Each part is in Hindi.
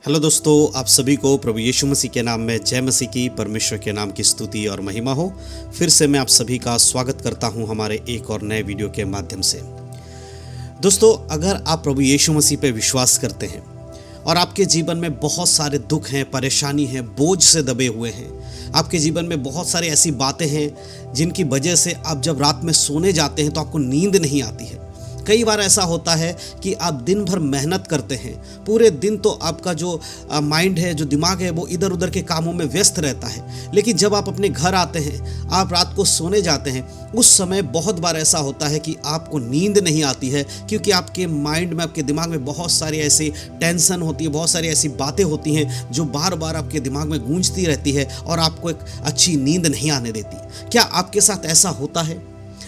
हेलो दोस्तों, आप सभी को प्रभु यीशु मसीह के नाम में जय मसीह की, परमेश्वर के नाम की स्तुति और महिमा हो। फिर से मैं आप सभी का स्वागत करता हूं हमारे एक और नए वीडियो के माध्यम से। दोस्तों, अगर आप प्रभु यीशु मसीह पे विश्वास करते हैं और आपके जीवन में बहुत सारे दुख हैं, परेशानी हैं, बोझ से दबे हुए हैं, आपके जीवन में बहुत सारी ऐसी बातें हैं जिनकी वजह से आप जब रात में सोने जाते हैं तो आपको नींद नहीं आती है। कई बार ऐसा होता है कि आप दिन भर मेहनत करते हैं, पूरे दिन तो आपका जो माइंड है, जो दिमाग है, वो इधर उधर के कामों में व्यस्त रहता है। लेकिन जब आप अपने घर आते हैं, आप रात को सोने जाते हैं, उस समय बहुत बार ऐसा होता है कि आपको नींद नहीं आती है, क्योंकि आपके माइंड में, आपके दिमाग में बहुत सारी ऐसी टेंशन होती है, बहुत सारी ऐसी बातें होती हैं जो बार बार आपके दिमाग में गूंजती रहती है और आपको एक अच्छी नींद नहीं आने देती। क्या आपके साथ ऐसा होता है?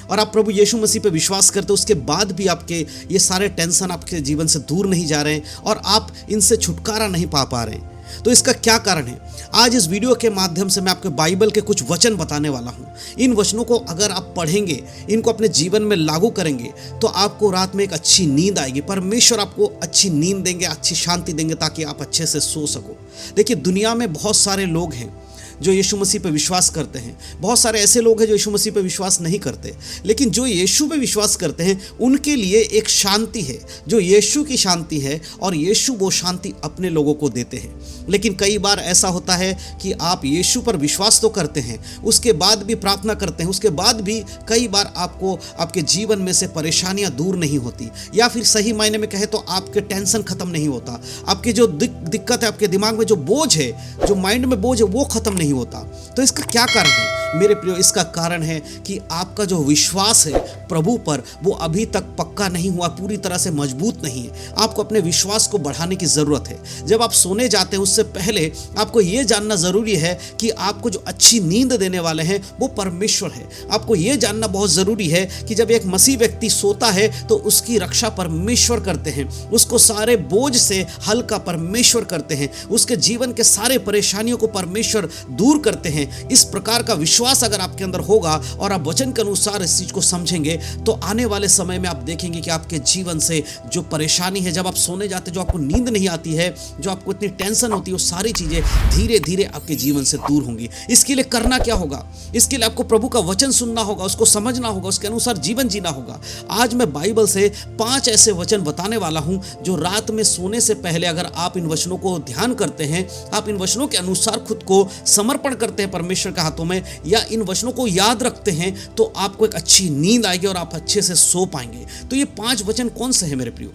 और आप प्रभु यीशु मसीह पे विश्वास करते, उसके बाद भी आपके ये सारे टेंशन आपके जीवन से दूर नहीं जा रहे हैं और आप इनसे छुटकारा नहीं पा रहे हैं। तो इसका क्या कारण है? आज इस वीडियो के माध्यम से मैं आपको बाइबल के कुछ वचन बताने वाला हूँ। इन वचनों को अगर आप पढ़ेंगे, इनको अपने जीवन में लागू करेंगे, तो आपको रात में एक अच्छी नींद आएगी। परमेश्वर आपको अच्छी नींद देंगे, अच्छी शांति देंगे, ताकि आप अच्छे से सो सको। देखिए, दुनिया में बहुत सारे लोग हैं जो यीशु मसीह पे विश्वास करते हैं, बहुत सारे ऐसे लोग हैं जो यीशु मसीह पे विश्वास नहीं करते, लेकिन जो यीशु पे विश्वास करते हैं उनके लिए एक शांति है जो यीशु की शांति है, और यीशु वो शांति अपने लोगों को देते हैं। लेकिन कई बार ऐसा होता है कि आप यीशु पर विश्वास तो करते हैं, उसके बाद भी प्रार्थना करते हैं, उसके बाद भी कई बार आपको आपके जीवन में से परेशानियां दूर नहीं होती, या फिर सही मायने में कहे तो आपके टेंशन खत्म नहीं होता, आपके जो दिक्कत है, आपके दिमाग में जो बोझ है, जो माइंड में बोझ है, वो खत्म नहीं होता। तो इसका क्या कारण है मेरे प्रियो? इसका कारण है कि आपका जो विश्वास है प्रभु पर, वो अभी तक पक्का नहीं हुआ, पूरी तरह से मजबूत नहीं है। आपको अपने विश्वास को बढ़ाने की जरूरत है। जब आप सोने जाते हैं उससे पहले आपको यह जानना जरूरी है कि आपको जो अच्छी नींद देने वाले हैं वो परमेश्वर है। आपको यह जानना बहुत जरूरी है कि जब एक मसीह व्यक्ति सोता है तो उसकी रक्षा परमेश्वर करते हैं, उसको सारे बोझ से हल्का परमेश्वर करते हैं, उसके जीवन के सारे परेशानियों को परमेश्वर दूर करते हैं। इस प्रकार का विश्वास अगर आपके अंदर होगा और आप वचन के अनुसार इस चीज को समझेंगे, तो आने वाले समय में आप देखेंगे कि आपके जीवन से जो परेशानी है, जब आप सोने जाते, जो आपको नींद नहीं आती है, जो आपको इतनी टेंशन होती है, वो सारी चीजें धीरे धीरे आपके जीवन से दूर होंगी। इसके लिए करना क्या होगा? इसके लिए आपको प्रभु का वचन सुनना होगा, उसको समझना होगा, उसके अनुसार जीवन जीना होगा। आज मैं बाइबल से 5 ऐसे वचन बताने वाला हूं जो रात में सोने से पहले अगर आप इन वचनों को ध्यान करते हैं, आप इन वचनों के अनुसार खुद को समर्पण करते हैं परमेश्वर के हाथों में, या इन वचनों को याद रखते हैं, तो आपको एक अच्छी नींद आएगी और आप अच्छे से सो पाएंगे। तो ये 5 वचन कौन से हैं मेरे प्रियो?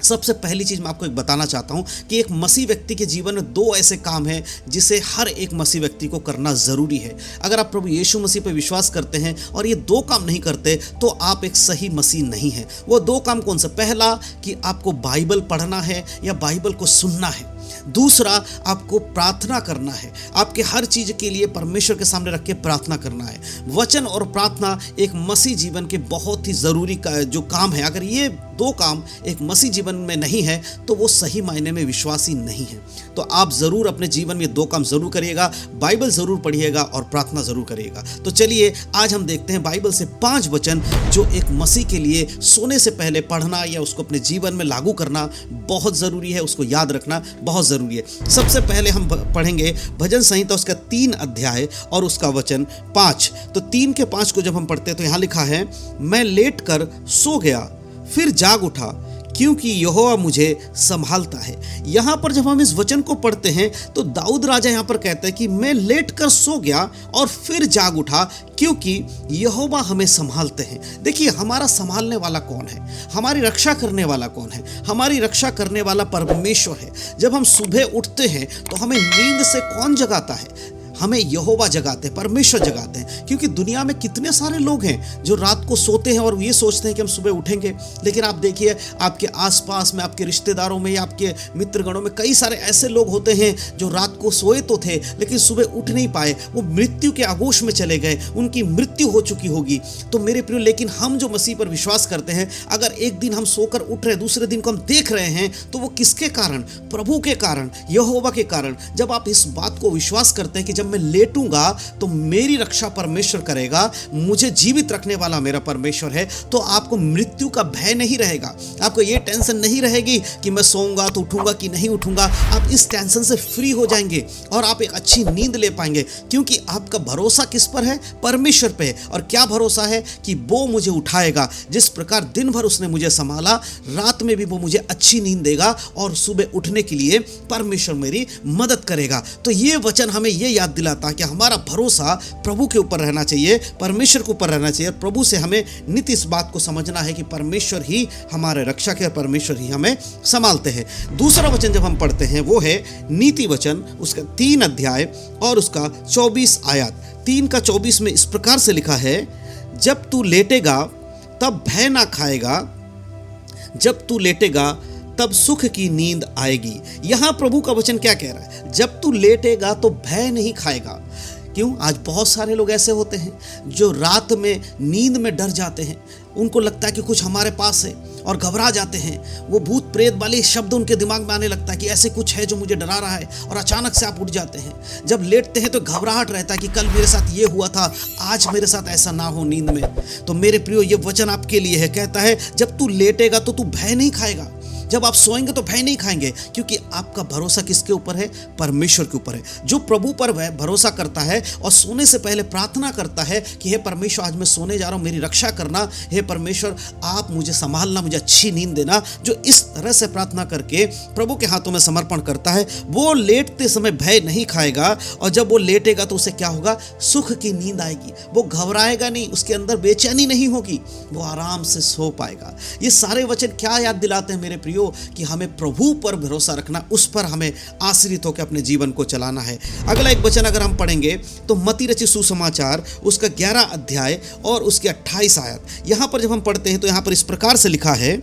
सबसे पहली चीज मैं आपको एक बताना चाहता हूं कि एक मसीह व्यक्ति के जीवन में 2 ऐसे काम हैं जिसे हर एक मसीह व्यक्ति को करना जरूरी है। अगर आप प्रभु यीशु मसीह पर विश्वास करते हैं और ये 2 काम नहीं करते तो आप एक सही मसीह नहीं है। वो 2 काम कौन सा? पहला कि आपको बाइबल पढ़ना है या बाइबल को सुनना है। दूसरा, आपको प्रार्थना करना है, आपके हर चीज के लिए परमेश्वर के सामने रख के प्रार्थना करना है। वचन और प्रार्थना एक मसीह जीवन के बहुत ही जरूरी जो काम है। अगर ये 2 काम एक मसीह जीवन में नहीं है तो वो सही मायने में विश्वासी नहीं है। तो आप जरूर अपने जीवन में 2 काम जरूर करिएगा, बाइबल जरूर पढ़िएगा और प्रार्थना जरूर करिएगा। तो चलिए आज हम देखते हैं बाइबल से 5 वचन जो एक मसीह के लिए सोने से पहले पढ़ना या उसको अपने जीवन में लागू करना बहुत जरूरी है, उसको याद रखना बहुत जरूरी है। सबसे पहले हम पढ़ेंगे भजन संहिता उसका 3 अध्याय और उसका वचन 5। तो 3 के 5 को जब हम पढ़ते हैं तो यहां लिखा है, मैं लेट कर सो गया फिर जाग उठा, क्योंकि यहोवा मुझे संभालता है। यहां पर जब हम इस वचन को पढ़ते हैं तो दाऊद राजा यहां पर कहते हैं कि मैं लेट कर सो गया और फिर जाग उठा, क्योंकि यहोवा हमें संभालते हैं। देखिए, हमारा संभालने वाला कौन है? हमारी रक्षा करने वाला कौन है? हमारी रक्षा करने वाला परमेश्वर है। जब हम सुबह उठते हैं तो हमें नींद से कौन जगाता है? हमें यहोवा जगाते हैं, परमेश्वर जगाते हैं। क्योंकि दुनिया में कितने सारे लोग हैं जो रात को सोते हैं और ये सोचते हैं कि हम सुबह उठेंगे, लेकिन आप देखिए आपके आसपास में, आपके रिश्तेदारों में या आपके मित्रगणों में कई सारे ऐसे लोग होते हैं जो रात रात को सोए तो थे लेकिन सुबह उठ नहीं पाए, वो मृत्यु के आगोश में चले गए, उनकी मृत्यु हो चुकी होगी। तो मेरे प्रियो, लेकिन हम जो मसीह पर विश्वास करते हैं, अगर एक दिन हम सोकर उठ रहे, दूसरे दिन को हम देख रहे हैं, तो वो किसके कारण? प्रभु के कारण, यहोवा के कारण। जब आप इस बात को विश्वास करते हैं कि जब मैं लेटूंगा तो मेरी रक्षा परमेश्वर करेगा, मुझे जीवित रखने वाला मेरा परमेश्वर है, तो आपको मृत्यु का भय नहीं रहेगा। आपको ये टेंशन नहीं रहेगी कि मैं सोऊंगा तो उठूंगा कि नहीं उठूंगा। आप इस टेंशन से फ्री हो जाएंगे और आप एक अच्छी नींद ले पाएंगे, क्योंकि आपका भरोसा किस पर है? परमेश्वर पे। और क्या भरोसा है? कि वो मुझे उठाएगा। जिस प्रकार दिन भर उसने मुझे संभाला, रात में भी वो मुझे अच्छी नींद देगा और सुबह उठने के लिए परमेश्वर मेरी मदद करेगा। तो ये वचन हमें ये याद दिलाता है कि हमारा भरोसा प्रभु के ऊपर रहना चाहिए, परमेश्वर के ऊपर रहना चाहिए। प्रभु से हमें नित्य इस बात को समझना है कि परमेश्वर ही हमारे रक्षक है, परमेश्वर ही हमें संभालते हैं। दूसरा वचन जब हम पढ़ते हैं वो है नीति वचन, उसका 3 अध्याय और उसका 24 आयत। 3 का 24 में इस प्रकार से लिखा है, जब तू लेटेगा तब भय ना खाएगा, जब तू लेटेगा तब सुख की नींद आएगी। यहां प्रभु का वचन क्या कह रहा है? जब तू लेटेगा तो भय नहीं खाएगा। क्यों? आज बहुत सारे लोग ऐसे होते हैं जो रात में नींद में डर जाते हैं। उनको लगता है कि कुछ हमारे पास है और घबरा जाते हैं। वो भूत प्रेत वाले शब्द उनके दिमाग में आने लगता है कि ऐसे कुछ है जो मुझे डरा रहा है, और अचानक से आप उठ जाते हैं। जब लेटते हैं तो घबराहट रहता है कि कल मेरे साथ ये हुआ था, आज मेरे साथ ऐसा ना हो नींद में। तो मेरे प्रियो, ये वचन आपके लिए है। कहता है जब तू लेटेगा तो तू भय नहीं खाएगा। जब आप सोएंगे तो भय नहीं खाएंगे, क्योंकि आपका भरोसा किसके ऊपर है? परमेश्वर के ऊपर है। जो प्रभु पर भरोसा करता है और सोने से पहले प्रार्थना करता है कि हे परमेश्वर, आज मैं सोने जा रहा हूँ, मेरी रक्षा करना, हे परमेश्वर आप मुझे संभालना, मुझे अच्छी नींद देना। जो इस तरह से प्रार्थना करके प्रभु के हाथों में समर्पण करता है, वो लेटते समय भय नहीं खाएगा। और जब वो लेटेगा तो उसे क्या होगा? सुख की नींद आएगी। वो घबराएगा नहीं, उसके अंदर बेचैनी नहीं होगी, वो आराम से सो पाएगा। ये सारे वचन क्या याद दिलाते हैं मेरे प्रियो? कि हमें प्रभु पर भरोसा रखना, उस पर हमें आश्रित होकर अपने जीवन को चलाना है। अगला एक वचन अगर हम पढ़ेंगे तो मत्ती रचित सुसमाचार उसका 11 अध्याय और उसके 28 आयत। यहां पर जब हम पढ़ते हैं तो यहां पर इस प्रकार से लिखा है,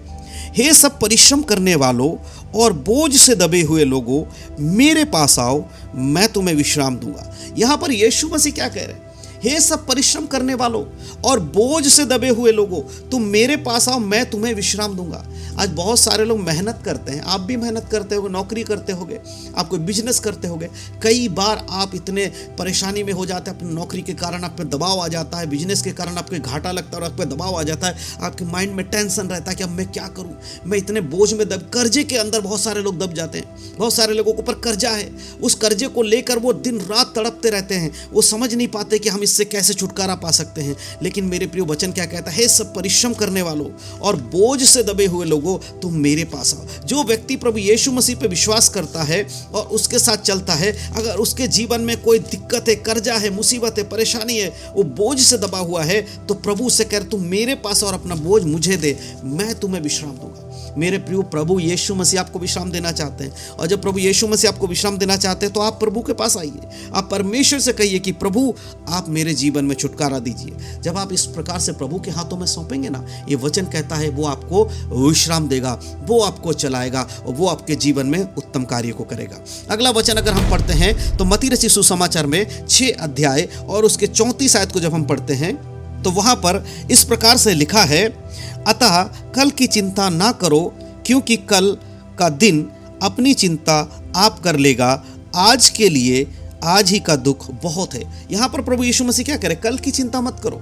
हे सब परिश्रम करने वालों और बोझ से दबे हुए लोगों, मेरे पास आओ, मैं तुम्हें विश्राम दूंगा। यहां पर यीशु मसीह क्या कह रहे हैं? हे सब परिश्रम करने वालों और बोझ से दबे हुए लोगों, तुम मेरे पास आओ, मैं तुम्हें विश्राम दूंगा। आज बहुत सारे लोग मेहनत करते हैं, आप भी मेहनत करते होगे, नौकरी करते होगे, आप कोई बिजनेस करते होगे। कई बार आप इतने परेशानी में हो जाते हैं, अपनी नौकरी के कारण आप पे दबाव आ जाता है, बिजनेस के कारण आपके घाटा लगता है और आप पे दबाव आ जाता है। आपके माइंड में टेंशन रहता है कि अब मैं क्या करूं, मैं इतने बोझ में कर्जे के अंदर बहुत सारे लोग दब जाते हैं। बहुत सारे लोगों के ऊपर कर्जा है, उस कर्जे को लेकर वो दिन रात तड़पते रहते हैं। वो समझ नहीं पाते कि हम इससे कैसे छुटकारा पा सकते हैं। लेकिन मेरे प्रिय, वचन क्या कहता है? सब परिश्रम करने वालों और बोझ से दबे हुए लोगों, तुम मेरे पास आओ। जो व्यक्ति प्रभु यीशु मसीह पे विश्वास करता है और उसके साथ चलता है, अगर उसके जीवन में कोई दिक्कत है, कर्जा है, मुसीबत है, परेशानी है, वो बोझ से दबा हुआ है, तो प्रभु से कह, तुम मेरे पास और अपना बोझ मुझे दे, मैं तुम्हें विश्राम दूंगा। मेरे प्रिय, प्रभु यीशु मसीह आपको विश्राम देना चाहते हैं। और जब प्रभु यीशु मसीह आपको विश्राम देना चाहते हैं तो आप प्रभु के पास आइए। आप परमेश्वर से कहिए कि प्रभु आप मेरे जीवन में छुटकारा दीजिए। जब आप इस प्रकार से प्रभु के हाथों में सौंपेंगे ना, ये वचन कहता है वो आपको विश्राम देगा, वो आपको चलाएगा और वो आपके जीवन में उत्तम कार्य को करेगा। अगला वचन अगर हम पढ़ते हैं तो मत्ती रचित सुसमाचार में 6 अध्याय और उसके 34 आयत को जब हम पढ़ते हैं तो वहां पर इस प्रकार से लिखा है, अतः कल की चिंता ना करो, क्योंकि कल का दिन अपनी चिंता आप कर लेगा, आज के लिए आज ही का दुख बहुत है। यहाँ पर प्रभु यीशु मसीह क्या करे? कल की चिंता मत करो।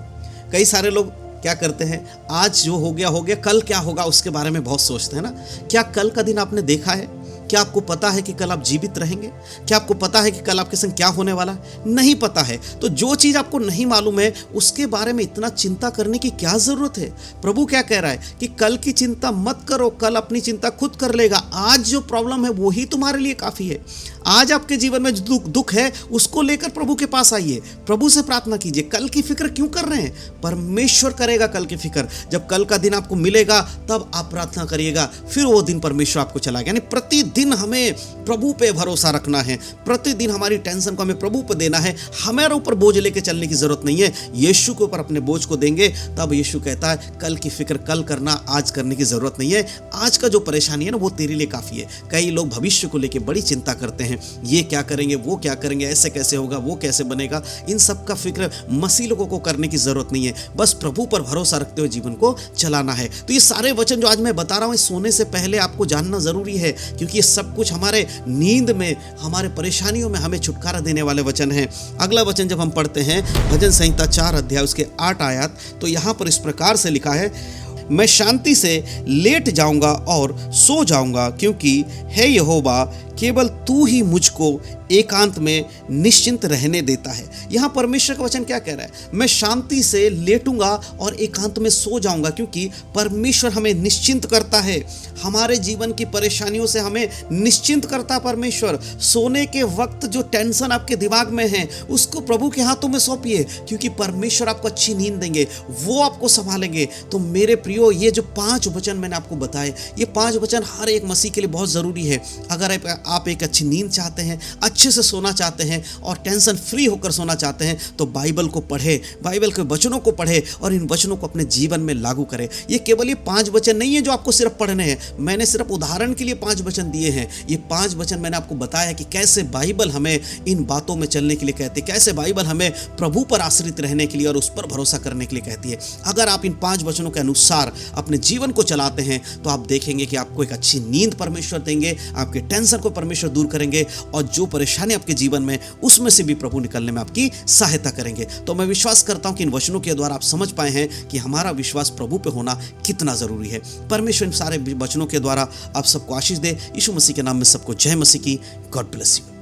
कई सारे लोग क्या करते हैं, आज जो हो गया, कल क्या होगा उसके बारे में बहुत सोचते हैं ना। क्या कल का दिन आपने देखा है? क्या आपको पता है कि कल आप जीवित रहेंगे? क्या आपको पता है कि कल आपके संग क्या होने वाला है? नहीं पता है। तो जो चीज़ आपको नहीं मालूम है उसके बारे में इतना चिंता करने की क्या ज़रूरत है? प्रभु क्या कह रहा है कि कल की चिंता मत करो, कल अपनी चिंता खुद कर लेगा। आज जो प्रॉब्लम है वही तुम्हारे लिए काफ़ी है। आज आपके जीवन में जो दुख है उसको लेकर प्रभु के पास आइए, प्रभु से प्रार्थना कीजिए। कल की फिक्र क्यों कर रहे हैं? परमेश्वर करेगा कल की फिक्र। जब कल का दिन आपको मिलेगा तब आप प्रार्थना करिएगा, फिर वो दिन परमेश्वर आपको चलाएगा। यानी प्रति प्रतिदिन हमें प्रभु पे भरोसा रखना है, प्रतिदिन हमारी टेंशन को हमें प्रभु पे देना है। हमारे ऊपर बोझ लेके चलने की जरूरत नहीं है, यीशु के ऊपर अपने बोझ को देंगे। तब यीशु कहता है कल की फिक्र कल करना, आज करने की जरूरत नहीं है। आज का जो परेशानी है ना वो तेरे लिए काफी है। कई लोग भविष्य को लेके बड़ी चिंता करते हैं, ये क्या करेंगे, वो क्या करेंगे, ऐसे कैसे होगा, वो कैसे बनेगा। इन सब का फिक्र मसीह लोगों को करने की जरूरत नहीं है, बस प्रभु पर भरोसा रखते हुए जीवन को चलाना है। तो ये सारे वचन जो आज मैं बता रहा हूं, सोने से पहले आपको जानना जरूरी है, क्योंकि ये सब कुछ हमारे नींद में, हमारे परेशानियों में हमें छुटकारा देने वाले वचन हैं। अगला वचन जब हम पढ़ते हैं भजन संहिता 4 अध्याय उसके 8 आयत, तो यहां पर इस प्रकार से लिखा है, मैं शांति से लेट जाऊंगा और सो जाऊंगा, क्योंकि हे यहोवा केवल तू ही मुझको एकांत में निश्चिंत रहने देता है। यहां परमेश्वर का वचन क्या कह रहा है? मैं शांति से लेटूंगा और एकांत में सो जाऊंगा, क्योंकि परमेश्वर हमें निश्चिंत करता है। हमारे जीवन की परेशानियों से हमें निश्चिंत करता परमेश्वर। सोने के वक्त जो टेंशन आपके दिमाग में है उसको प्रभु के हाथों में सौंपिए, क्योंकि परमेश्वर आपको अच्छी नींद देंगे, वो आपको संभालेंगे। तो मेरे प्रियो, ये जो 5 वचन मैंने आपको बताए, ये 5 वचन हर एक मसीह के लिए बहुत जरूरी है। अगर आप एक अच्छी नींद चाहते हैं, अच्छे से सोना चाहते हैं और टेंशन फ्री होकर सोना चाहते हैं, तो बाइबल को पढ़े, बाइबल के वचनों को पढ़े और इन वचनों को अपने जीवन में लागू करें। ये केवल ये 5 वचन नहीं है जो आपको सिर्फ पढ़ने हैं, मैंने सिर्फ उदाहरण के लिए 5 वचन दिए हैं। ये 5 वचन मैंने आपको बताया कि कैसे बाइबल हमें इन बातों में चलने के लिए कहती है, कैसे बाइबल हमें प्रभु पर आश्रित रहने के लिए और उस पर भरोसा करने के लिए कहती है। अगर आप इन 5 वचनों के अनुसार अपने जीवन को चलाते हैं तो आप देखेंगे कि आपको एक अच्छी नींद परमेश्वर देंगे, आपके टेंशन को परमेश्वर दूर करेंगे और जो परेशानी आपके जीवन में, उसमें से भी प्रभु निकलने में आपकी सहायता करेंगे। तो मैं विश्वास करता हूं कि इन वचनों के द्वारा आप समझ पाए हैं कि हमारा विश्वास प्रभु पे होना कितना जरूरी है। परमेश्वर इन सारे वचनों के द्वारा आप सबको आशीष दे। यीशु मसीह के नाम में सबको जय मसीह की। God bless you.